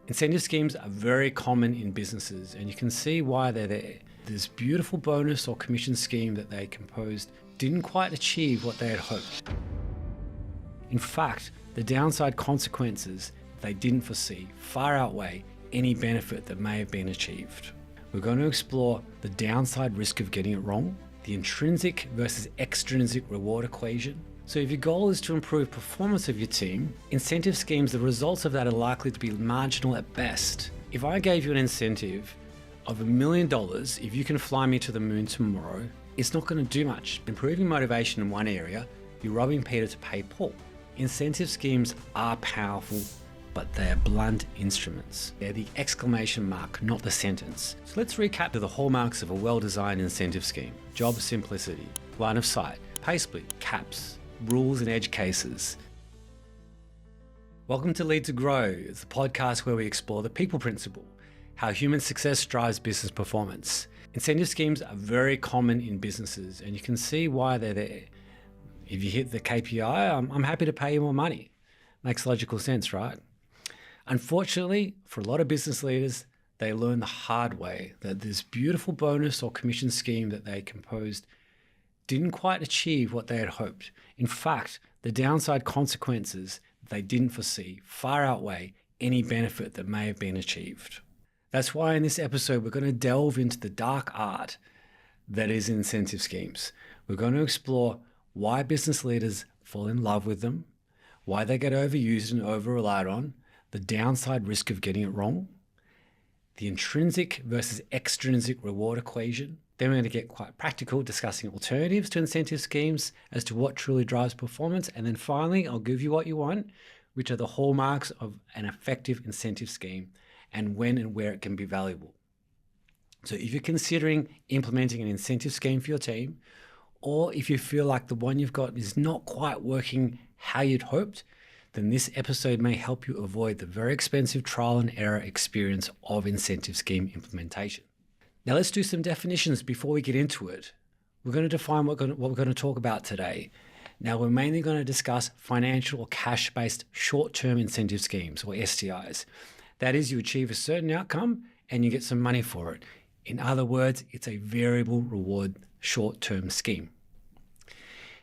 Incentive schemes are very common in businesses, and you can see why they're there. This beautiful bonus or commission scheme that they composed didn't quite achieve what they had hoped. In fact, the downside consequences they didn't foresee far outweigh any benefit that may have been achieved. We're going to explore the downside risk of getting it wrong, the intrinsic versus extrinsic reward equation. So if your goal is to improve performance of your team, incentive schemes, the results of that are likely to be marginal at best. If I gave you an incentive of $1 million if you can fly me to the moon tomorrow, it's not going to do much. Improving motivation in one area, you're robbing Peter to pay Paul. Incentive schemes are powerful, but they are blunt instruments. They're the exclamation mark, not the sentence. So let's recap the hallmarks of a well-designed incentive scheme. Job simplicity, line of sight, pay split, caps, rules and edge cases. Welcome to Lead to Grow. It's the podcast where we explore the people principle, how human success drives business performance. Incentive schemes are very common in businesses, and you can see why they're there. If you hit the KPI, I'm happy to pay you more money. Makes logical sense, right? Unfortunately, for a lot of business leaders, they learn the hard way that this beautiful bonus or commission scheme that they composed didn't quite achieve what they had hoped. In fact, the downside consequences they didn't foresee far outweigh any benefit that may have been achieved. That's why in this episode, we're going to delve into the dark art that is incentive schemes. We're going to explore why business leaders fall in love with them, why they get overused and over-relied on, the downside risk of getting it wrong, the intrinsic versus extrinsic reward equation. Then we're going to get quite practical, discussing alternatives to incentive schemes as to what truly drives performance. And then finally, I'll give you what you want, which are the hallmarks of an effective incentive scheme and when and where it can be valuable. So if you're considering implementing an incentive scheme for your team, or if you feel like the one you've got is not quite working how you'd hoped, then this episode may help you avoid the very expensive trial and error experience of incentive scheme implementation. Now let's do some definitions before we get into it. We're going to define what we're going to talk about today. Now we're mainly going to discuss financial or cash-based short-term incentive schemes, or STIs. That is, you achieve a certain outcome and you get some money for it. In other words, it's a variable reward short-term scheme.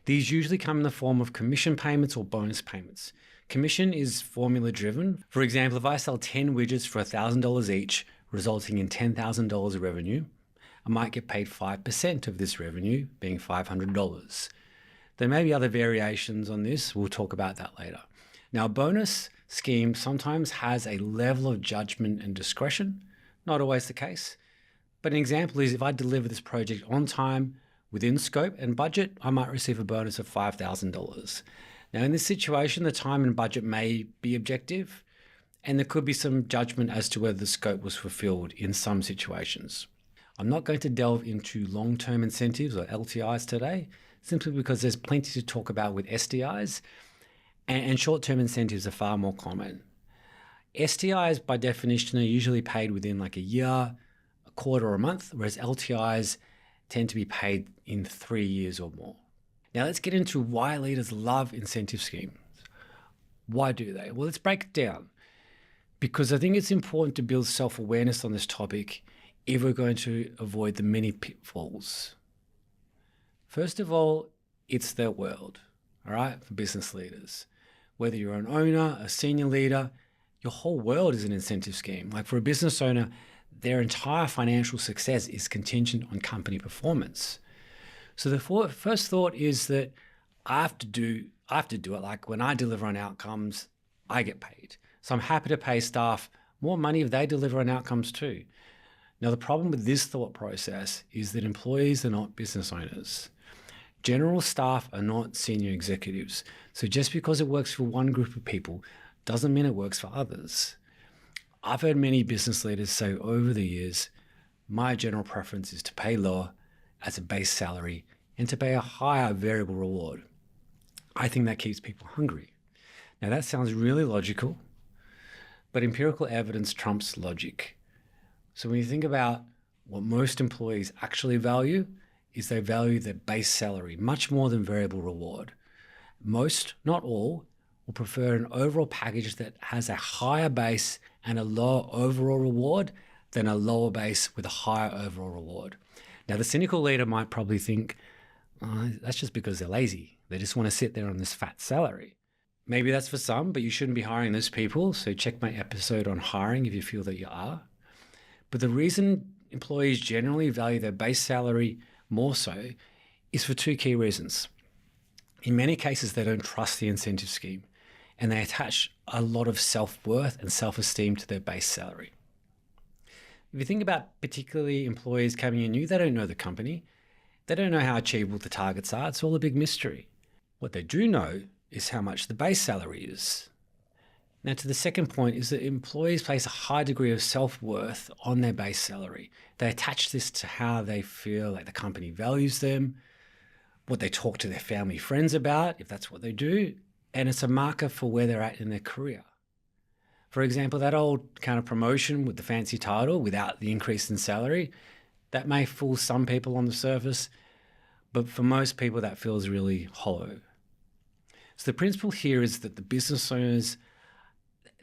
These usually come in the form of commission payments or bonus payments. Commission is formula driven. For example, if I sell 10 widgets for $1,000 each, resulting in $10,000 of revenue, I might get paid 5% of this revenue, being $500. There may be other variations on this. We'll talk about that later. Now, a bonus scheme sometimes has a level of judgment and discretion, not always the case. But an example is if I deliver this project on time, within scope and budget, I might receive a bonus of $5,000. Now, in this situation, the time and budget may be objective, and there could be some judgment as to whether the scope was fulfilled in some situations. I'm not going to delve into long-term incentives or LTIs today, simply because there's plenty to talk about with STIs, and short-term incentives are far more common. STIs, by definition, are usually paid within like a year, a quarter, or a month, whereas LTIs tend to be paid in 3 years or more. Now let's get into why leaders love incentive schemes. Why do they? Well, let's break it down, because I think it's important to build self-awareness on this topic if we're going to avoid the many pitfalls. First of all, it's their world, all right, for business leaders. Whether you're an owner, a senior leader, your whole world is an incentive scheme. Like for a business owner, their entire financial success is contingent on company performance. So the first thought is that I have to do it. Like when I deliver on outcomes, I get paid. So I'm happy to pay staff more money if they deliver on outcomes too. Now, the problem with this thought process is that employees are not business owners. General staff are not senior executives. So just because it works for one group of people doesn't mean it works for others. I've heard many business leaders say over the years, my general preference is to pay lower as a base salary and to pay a higher variable reward. I think that keeps people hungry. Now that sounds really logical, but empirical evidence trumps logic. So when you think about what most employees actually value, is they value their base salary much more than variable reward. Most, not all, will prefer an overall package that has a higher base and a lower overall reward than a lower base with a higher overall reward. Now, the cynical leader might probably think, oh, that's just because they're lazy. They just want to sit there on this fat salary. Maybe that's for some, but you shouldn't be hiring those people. So check my episode on hiring if you feel that you are. But the reason employees generally value their base salary more so is for two key reasons. In many cases, they don't trust the incentive scheme, and they attach a lot of self-worth and self-esteem to their base salary. If you think about particularly employees coming in new, they don't know the company. They don't know how achievable the targets are. It's all a big mystery. What they do know is how much the base salary is. Now, to the second point is that employees place a high degree of self-worth on their base salary. They attach this to how they feel like the company values them, what they talk to their family friends about, if that's what they do, and it's a marker for where they're at in their career. For example, that old kind of promotion with the fancy title without the increase in salary, that may fool some people on the surface, but for most people that feels really hollow. So the principle here is that the business owners,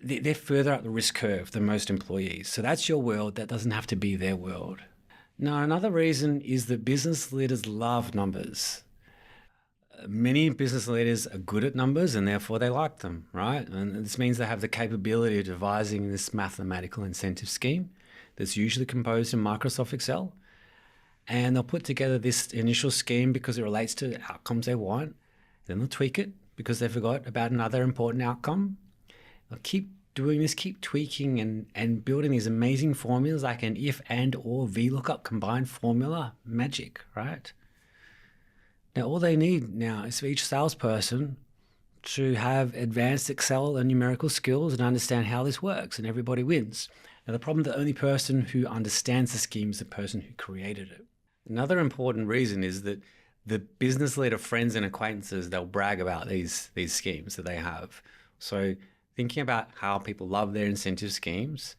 they're further up the risk curve than most employees. So that's your world. That doesn't have to be their world. Now, another reason is that business leaders love numbers. Many business leaders are good at numbers and therefore they like them, right? And this means they have the capability of devising this mathematical incentive scheme that's usually composed in Microsoft Excel. And they'll put together this initial scheme because it relates to outcomes they want. Then they'll tweak it because they forgot about another important outcome. They'll keep doing this, keep tweaking and building these amazing formulas like an if and or VLOOKUP combined formula magic, right? Now, all they need now is for each salesperson to have advanced Excel and numerical skills and understand how this works, and everybody wins. Now, the problem, the only person who understands the scheme is the person who created it. Another important reason is that the business leader friends and acquaintances, they'll brag about these schemes that they have. So thinking about how people love their incentive schemes,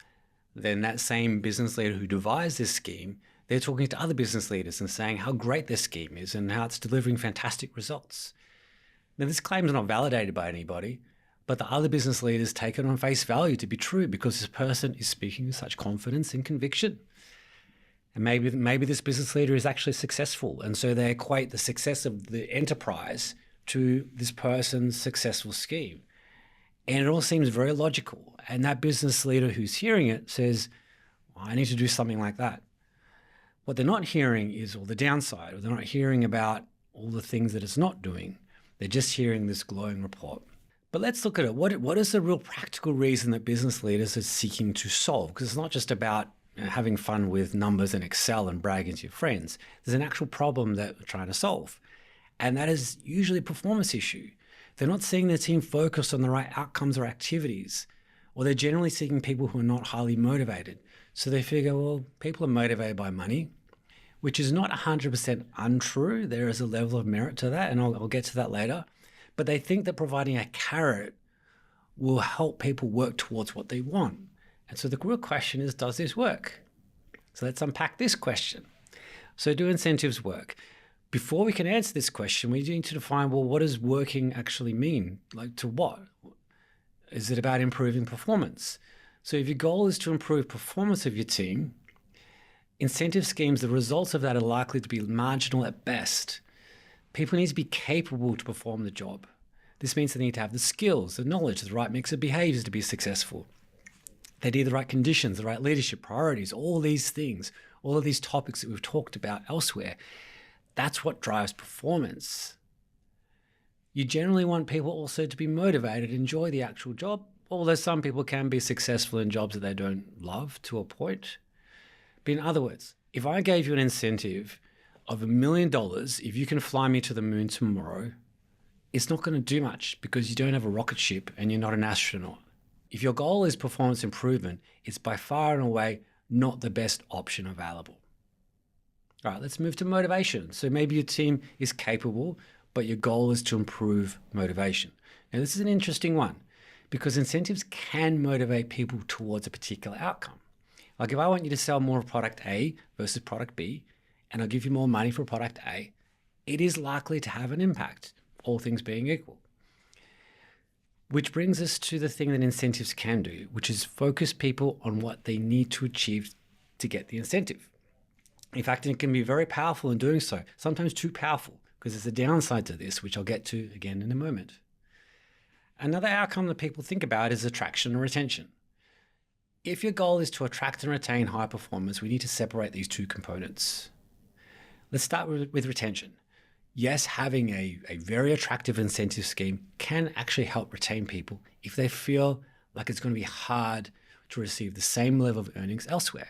then that same business leader who devised this scheme, they're talking to other business leaders and saying how great their scheme is and how it's delivering fantastic results. Now, this claim is not validated by anybody, but the other business leaders take it on face value to be true because this person is speaking with such confidence and conviction. And maybe this business leader is actually successful, and so they equate the success of the enterprise to this person's successful scheme. And it all seems very logical. And that business leader who's hearing it says, well, I need to do something like that. What they're not hearing is all the downside, or they're not hearing about all the things that it's not doing. They're just hearing this glowing report. But let's look at it. What is the real practical reason that business leaders are seeking to solve? Because it's not just about having fun with numbers and Excel and bragging to your friends. There's an actual problem that we're trying to solve. And that is usually a performance issue. They're not seeing their team focused on the right outcomes or activities, or they're generally seeking people who are not highly motivated. So they figure, well, people are motivated by money, which is not 100% untrue. There is a level of merit to that, and I'll get to that later. But they think that providing a carrot will help people work towards what they want. And so the real question is, does this work? So let's unpack this question. So do incentives work? Before we can answer this question, we need to define, well, what does working actually mean? Like, to what? Is it about improving performance? So if your goal is to improve performance of your team, incentive schemes, the results of that are likely to be marginal at best. People need to be capable to perform the job. This means they need to have the skills, the knowledge, the right mix of behaviors to be successful. They need the right conditions, the right leadership, priorities, all these things, all of these topics that we've talked about elsewhere. That's what drives performance. You generally want people also to be motivated, enjoy the actual job, although some people can be successful in jobs that they don't love to a point. But in other words, if I gave you an incentive of $1 million, if you can fly me to the moon tomorrow, it's not going to do much because you don't have a rocket ship and you're not an astronaut. If your goal is performance improvement, it's by far and away not the best option available. All right, let's move to motivation. So maybe your team is capable, but your goal is to improve motivation. Now, this is an interesting one because incentives can motivate people towards a particular outcome. Like if I want you to sell more of product A versus product B, and I'll give you more money for product A, it is likely to have an impact, all things being equal. Which brings us to the thing that incentives can do, which is focus people on what they need to achieve to get the incentive. In fact, it can be very powerful in doing so, sometimes too powerful, because there's a downside to this, which I'll get to again in a moment. Another outcome that people think about is attraction and retention. If your goal is to attract and retain high performers, we need to separate these two components. Let's start with retention. Yes, having a very attractive incentive scheme can actually help retain people if they feel like it's going to be hard to receive the same level of earnings elsewhere.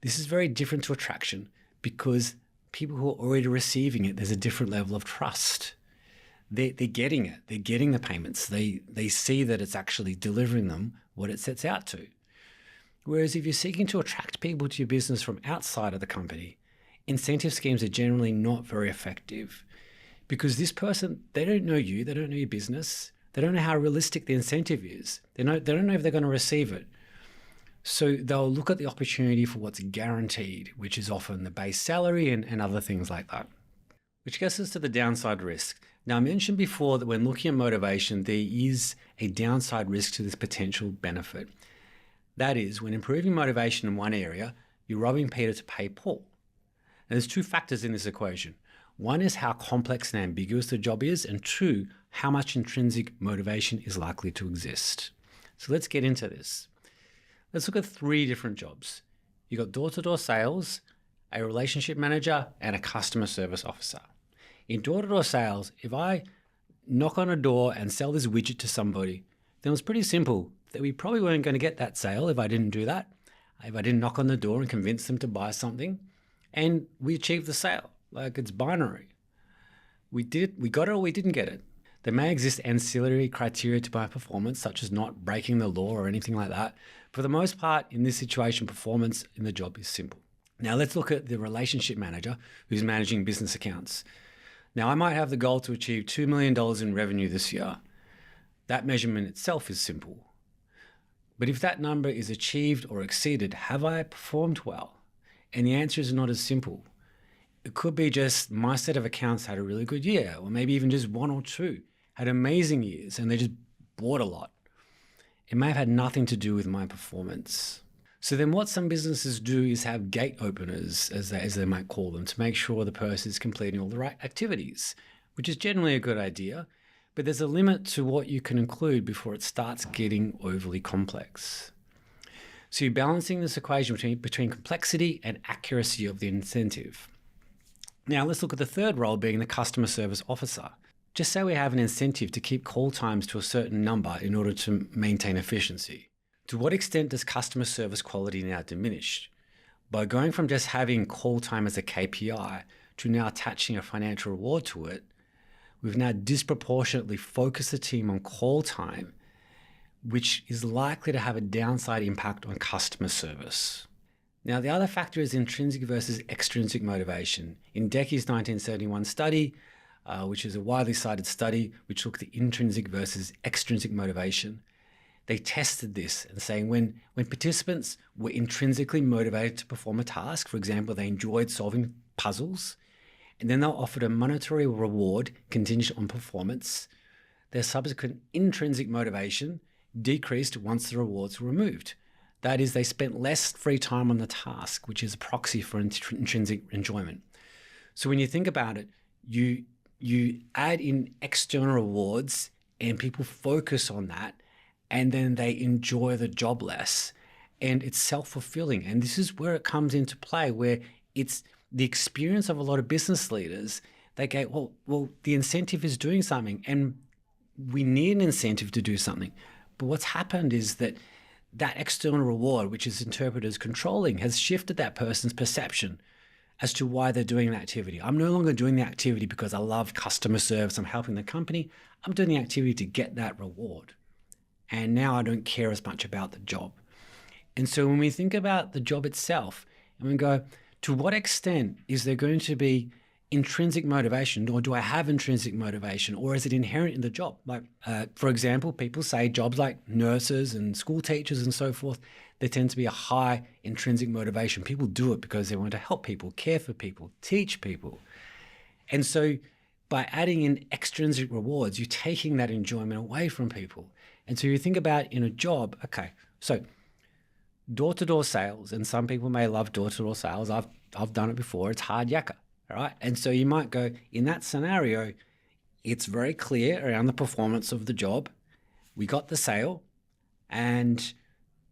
This is very different to attraction because people who are already receiving it, there's a different level of trust. They're getting it. They're getting the payments. They see that it's actually delivering them what it sets out to. Whereas if you're seeking to attract people to your business from outside of the company, incentive schemes are generally not very effective because this person, they don't know you, they don't know your business, they don't know how realistic the incentive is. They don't know if they're going to receive it. So they'll look at the opportunity for what's guaranteed, which is often the base salary and other things like that. Which gets us to the downside risk. Now, I mentioned before that when looking at motivation, there is a downside risk to this potential benefit. That is, when improving motivation in one area, you're robbing Peter to pay Paul. Now, there's two factors in this equation. One is how complex and ambiguous the job is, and two, how much intrinsic motivation is likely to exist. So let's get into this. Let's look at three different jobs. You've got door-to-door sales, a relationship manager, and a customer service officer. In door-to-door sales, if I knock on a door and sell this widget to somebody, then it's pretty simple that we probably weren't going to get that sale if I didn't do that, if I didn't knock on the door and convince them to buy something, and we achieved the sale. Like, it's binary. We got it or we didn't get it. There may exist ancillary criteria to my performance, such as not breaking the law or anything like that. For the most part, in this situation, performance in the job is simple. Now let's look at the relationship manager who's managing business accounts. Now, I might have the goal to achieve $2 million in revenue this year. That measurement itself is simple. But if that number is achieved or exceeded, have I performed well? And the answer is not as simple. It could be just my set of accounts had a really good year, or maybe even just one or two had amazing years and they just bought a lot. It may have had nothing to do with my performance. So then what some businesses do is have gate openers, as they might call them, to make sure the person is completing all the right activities, which is generally a good idea, but there's a limit to what you can include before it starts getting overly complex. So you're balancing this equation between complexity and accuracy of the incentive. Now let's look at the third role, being the customer service officer. Just say we have an incentive to keep call times to a certain number in order to maintain efficiency. To what extent does customer service quality now diminish? By going from just having call time as a KPI to now attaching a financial reward to it, we've now disproportionately focused the team on call time, which is likely to have a downside impact on customer service. Now, the other factor is intrinsic versus extrinsic motivation. In Decky's 1971 study, which is a widely cited study which looked at intrinsic versus extrinsic motivation, they tested this and saying when participants were intrinsically motivated to perform a task, for example, they enjoyed solving puzzles, and then they were offered a monetary reward contingent on performance, their subsequent intrinsic motivation decreased once the rewards were removed. That is, they spent less free time on the task, which is a proxy for intrinsic enjoyment. So when you think about it, you add in external rewards and people focus on that, and then they enjoy the job less, and it's self-fulfilling. And this is where it comes into play, where it's the experience of a lot of business leaders. They go, well, the incentive is doing something, and we need an incentive to do something. But what's happened is that external reward, which is interpreted as controlling, has shifted that person's perception as to why they're doing the activity. I'm no longer doing the activity because I love customer service, I'm helping the company. I'm doing the activity to get that reward. And now I don't care as much about the job. And so when we think about the job itself, and we go, to what extent is there going to be intrinsic motivation, or do I have intrinsic motivation, or is it inherent in the job? Like, for example, people say jobs like nurses and school teachers and so forth, there tend to be a high intrinsic motivation. People do it because they want to help people, care for people, teach people. And so by adding in extrinsic rewards, you're taking that enjoyment away from people. And so you think about in a job, okay, so door-to-door sales, and some people may love door-to-door sales. I've done it before. It's hard yakka, all right? And so you might go, in that scenario, it's very clear around the performance of the job. We got the sale and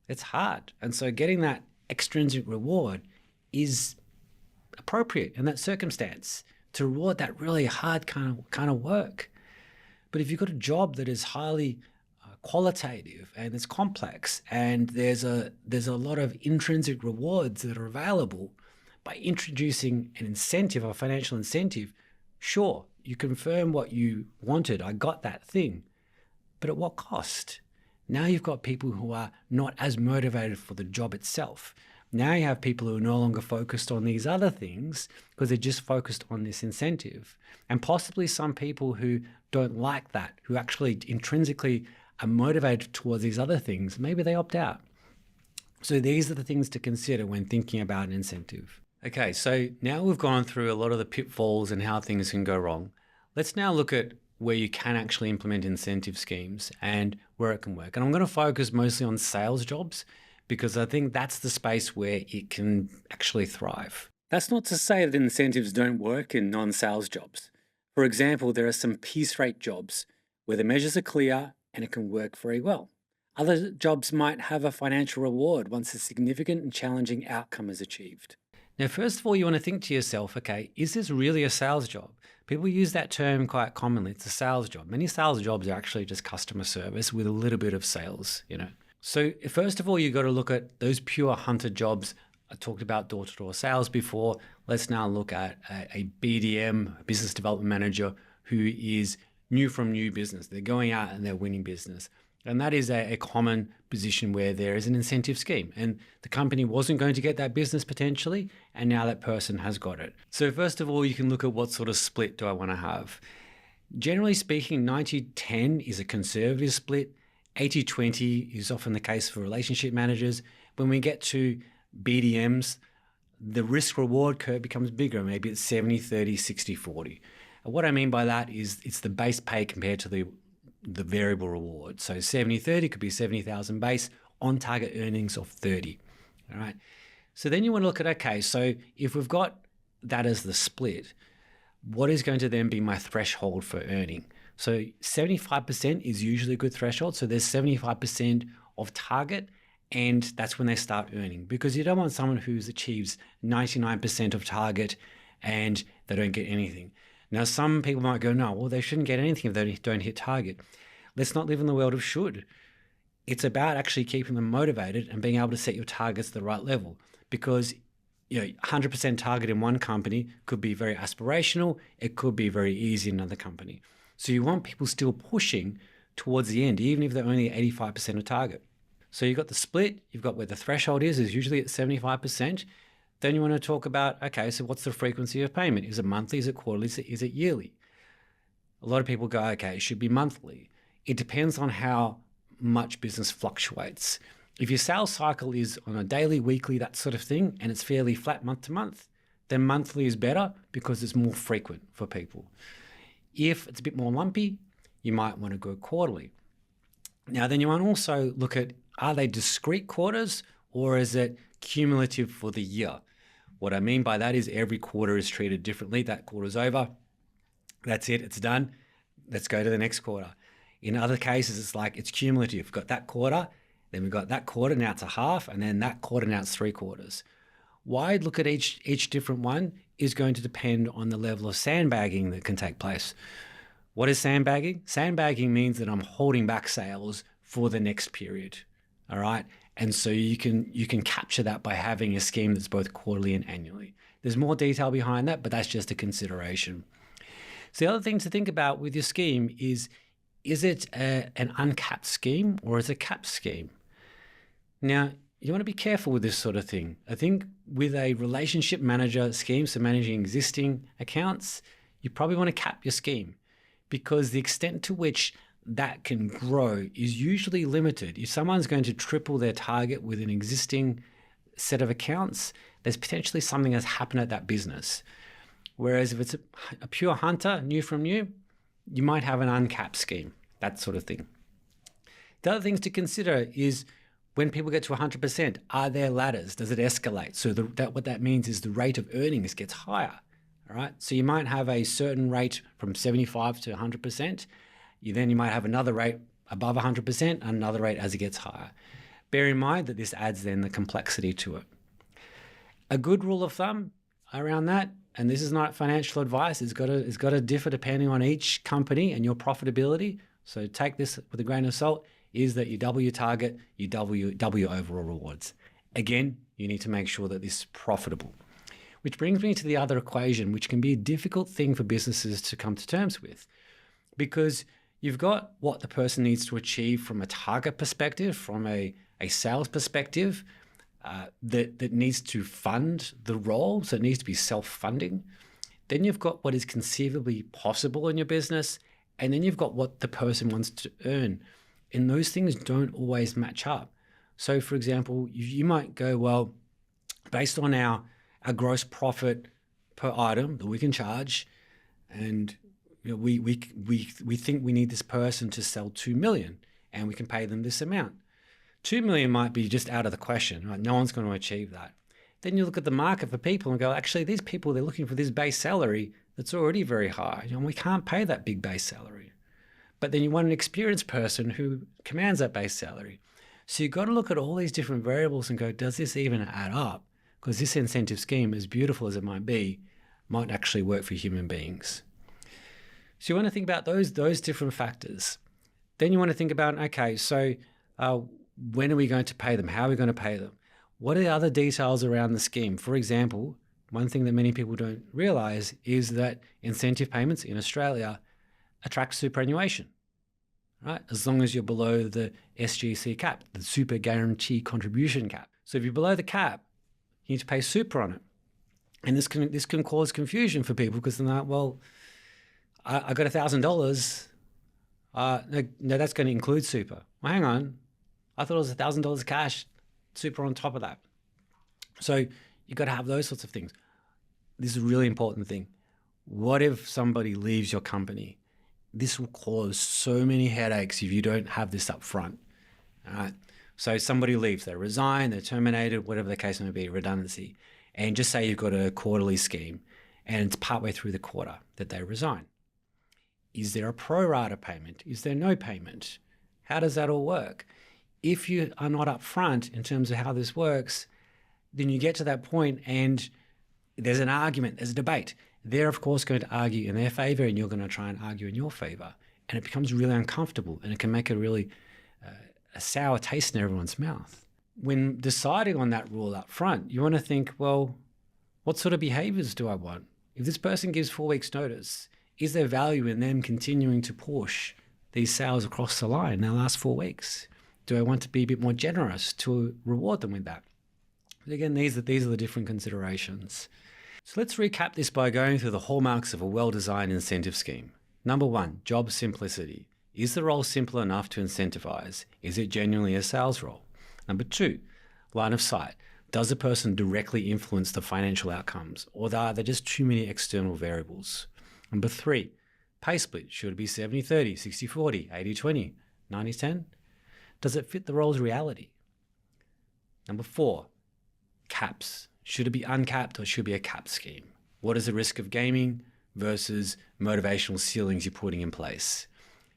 it's hard. And so getting that extrinsic reward is appropriate in that circumstance to reward that really hard kind of work. But if you've got a job that is highly qualitative and it's complex and there's a lot of intrinsic rewards that are available, by introducing an incentive, a financial incentive, sure, you confirm what you wanted. I got that thing. But at what cost? Now you've got people who are not as motivated for the job itself. Now you have people who are no longer focused on these other things because they're just focused on this incentive. And possibly some people who don't like that, who actually intrinsically are motivated towards these other things, maybe they opt out. So these are the things to consider when thinking about an incentive. Okay, so now we've gone through a lot of the pitfalls and how things can go wrong. Let's now look at where you can actually implement incentive schemes and where it can work. And I'm going to focus mostly on sales jobs because I think that's the space where it can actually thrive. That's not to say that incentives don't work in non-sales jobs. For example, there are some piece rate jobs where the measures are clear and it can work very well. Other jobs might have a financial reward once a significant and challenging outcome is achieved. Now, first of all, you want to think to yourself, okay, is this really a sales job? People use that term quite commonly. It's a sales job. Many sales jobs are actually just customer service with a little bit of sales, So first of all, you've got to look at those pure hunter jobs. I talked about door-to-door sales before. Let's now look at a BDM, a business development manager, who is new from new business. They're going out and they're winning business. And that is a common position where there is an incentive scheme and the company wasn't going to get that business potentially, and now that person has got it. So first of all, you can look at what sort of split do I want to have. Generally speaking, 90-10 is a conservative split. 80-20 is often the case for relationship managers. When we get to BDMs, the risk reward curve becomes bigger. Maybe it's 70-30, 60-40. And what I mean by that is it's the base pay compared to the variable reward. So 70-30 could be 70,000 base on target earnings of 30. All right. So then you want to look at, okay, so if we've got that as the split, what is going to then be my threshold for earning? So 75% is usually a good threshold. So there's 75% of target, and that's when they start earning, because you don't want someone who achieves 99% of target and they don't get anything. Now, some people might go, no, well, they shouldn't get anything if they don't hit target. Let's not live in the world of should. It's about actually keeping them motivated and being able to set your targets at the right level, because 100% target in one company could be very aspirational. It could be very easy in another company. So you want people still pushing towards the end, even if they're only 85% of target. So you've got the split, you've got where the threshold is usually at 75%. Then you want to talk about, okay, so what's the frequency of payment? Is it monthly? Is it quarterly? Is it yearly? A lot of people go, okay, it should be monthly. It depends on how much business fluctuates. If your sales cycle is on a daily, weekly, that sort of thing, and it's fairly flat month to month, then monthly is better because it's more frequent for people. If it's a bit more lumpy, you might want to go quarterly. Now, then you want to also look at, are they discrete quarters or is it cumulative for the year? What I mean by that is every quarter is treated differently. That quarter's over. That's it. It's done. Let's go to the next quarter. In other cases, it's like it's cumulative. We've got that quarter, then we've got that quarter, now it's a half, and then that quarter, now it's 3 quarters. Why look at each different one is going to depend on the level of sandbagging that can take place. What is sandbagging? Sandbagging means that I'm holding back sales for the next period. All right. And so you can capture that by having a scheme that's both quarterly and annually. There's more detail behind that, but that's just a consideration. So the other thing to think about with your scheme is it an uncapped scheme or is it a capped scheme? Now, you want to be careful with this sort of thing. I think with a relationship manager scheme, so managing existing accounts, you probably want to cap your scheme because the extent to which that can grow is usually limited. If someone's going to triple their target with an existing set of accounts, there's potentially something that's happened at that business. Whereas if it's a pure hunter, new from new, you might have an uncapped scheme, that sort of thing. The other things to consider is when people get to 100%, are there ladders? Does it escalate? So what that means is the rate of earnings gets higher. All right. So you might have a certain rate from 75 to 100%. You might have another rate above 100%, and another rate as it gets higher. Bear in mind that this adds then the complexity to it. A good rule of thumb around that, and this is not financial advice, it's got to differ depending on each company and your profitability. So take this with a grain of salt, is that you double your target, you double your overall rewards. Again, you need to make sure that this is profitable. Which brings me to the other equation, which can be a difficult thing for businesses to come to terms with, because you've got what the person needs to achieve from a target perspective, from a sales perspective, that needs to fund the role, so it needs to be self-funding. Then you've got what is conceivably possible in your business, and then you've got what the person wants to earn. And those things don't always match up. So for example, you might go, well, based on our gross profit per item that we can charge, and we think we need this person to sell 2 million and we can pay them this amount. 2 million might be just out of the question, right? No one's going to achieve that. Then you look at the market for people and go, actually, these people, they're looking for this base salary that's already very high. We can't pay that big base salary. But then you want an experienced person who commands that base salary. So you've got to look at all these different variables and go, does this even add up? Because this incentive scheme, as beautiful as it might be, might actually work for human beings. So you want to think about those different factors. Then you want to think about, okay, so when are we going to pay them? How are we going to pay them? What are the other details around the scheme? For example, one thing that many people don't realize is that incentive payments in Australia attract superannuation, right? As long as you're below the SGC cap, the super guarantee contribution cap. So if you're below the cap, you need to pay super on it. And this can cause confusion for people because they're like, well, I got $1,000. No, that's going to include super. Well, hang on. I thought it was $1,000 cash, super on top of that. So you've got to have those sorts of things. This is a really important thing. What if somebody leaves your company? This will cause so many headaches if you don't have this up front. All right. So somebody leaves, they resign, they're terminated, whatever the case may be, redundancy. And just say you've got a quarterly scheme and it's partway through the quarter that they resign. Is there a pro rata payment? Is there no payment? How does that all work? If you are not upfront in terms of how this works, then you get to that point and there's an argument, there's a debate. They're, of course, going to argue in their favor and you're going to try and argue in your favor. And it becomes really uncomfortable and it can make a really a sour taste in everyone's mouth. When deciding on that rule up front, you want to think, well, what sort of behaviors do I want? If this person gives 4 weeks notice, is there value in them continuing to push these sales across the line in the last 4 weeks? Do I want to be a bit more generous to reward them with that? But again, these are the different considerations. So let's recap this by going through the hallmarks of a well-designed incentive scheme. Number 1, job simplicity. Is the role simple enough to incentivize? Is it genuinely a sales role? Number 2, line of sight. Does the person directly influence the financial outcomes, or are there just too many external variables? Number 3, pay split. Should it be 70-30, 60-40, 80-20, 90-10? Does it fit the role's reality? Number 4, caps. Should it be uncapped or should it be a capped scheme? What is the risk of gaming versus motivational ceilings you're putting in place?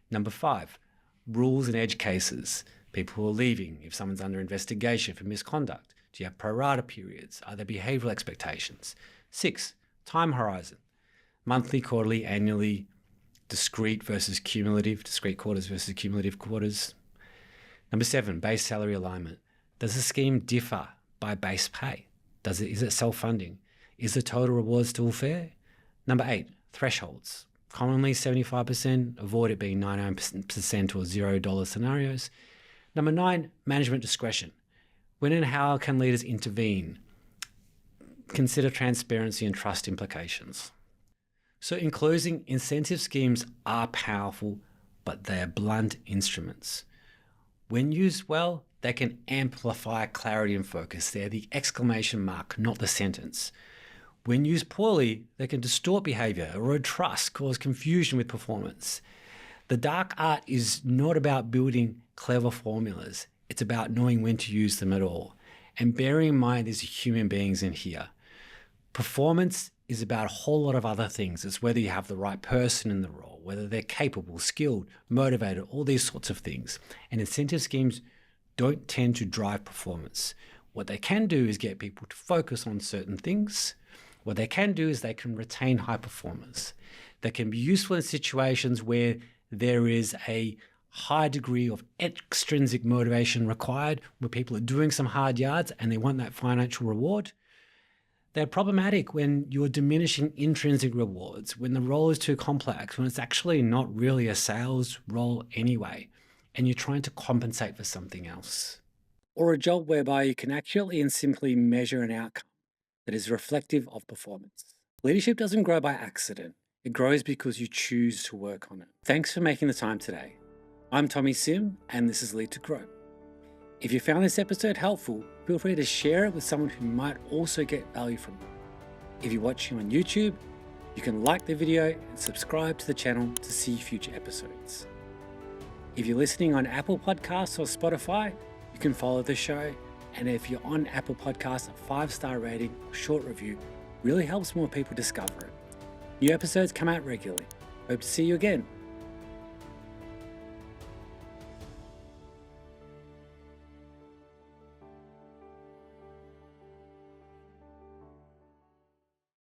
Number 5, rules and edge cases. People who are leaving, if someone's under investigation for misconduct. Do you have pro rata periods? Are there behavioral expectations? 6, time horizon. Monthly, quarterly, annually, discrete versus cumulative, discrete quarters versus cumulative quarters. Number 7, base salary alignment. Does the scheme differ by base pay? Is it self-funding? Is the total reward still fair? Number 8, thresholds. Commonly 75%, avoid it being 99% or $0 scenarios. Number 9, management discretion. When and how can leaders intervene? Consider transparency and trust implications. So in closing, incentive schemes are powerful, but they are blunt instruments. When used well, they can amplify clarity and focus. They're the exclamation mark, not the sentence. When used poorly, they can distort behaviour, erode trust, cause confusion with performance. The dark art is not about building clever formulas. It's about knowing when to use them at all. And bearing in mind there's human beings in here. Performance is about a whole lot of other things. It's whether you have the right person in the role, whether they're capable, skilled, motivated, all these sorts of things. And incentive schemes don't tend to drive performance. What they can do is get people to focus on certain things. What they can do is they can retain high performers. They can be useful in situations where there is a high degree of extrinsic motivation required, where people are doing some hard yards and they want that financial reward. They're problematic when you're diminishing intrinsic rewards, when the role is too complex, when it's actually not really a sales role anyway, and you're trying to compensate for something else. Or a job whereby you can accurately and simply measure an outcome that is reflective of performance. Leadership doesn't grow by accident. It grows because you choose to work on it. Thanks for making the time today. I'm Tommy Sim, and this is Lead to Grow. If you found this episode helpful, feel free to share it with someone who might also get value from it. If you're watching on YouTube, you can like the video and subscribe to the channel to see future episodes. If you're listening on Apple Podcasts or Spotify, you can follow the show. And if you're on Apple Podcasts, a 5-star rating or short review really helps more people discover it. New episodes come out regularly. Hope to see you again.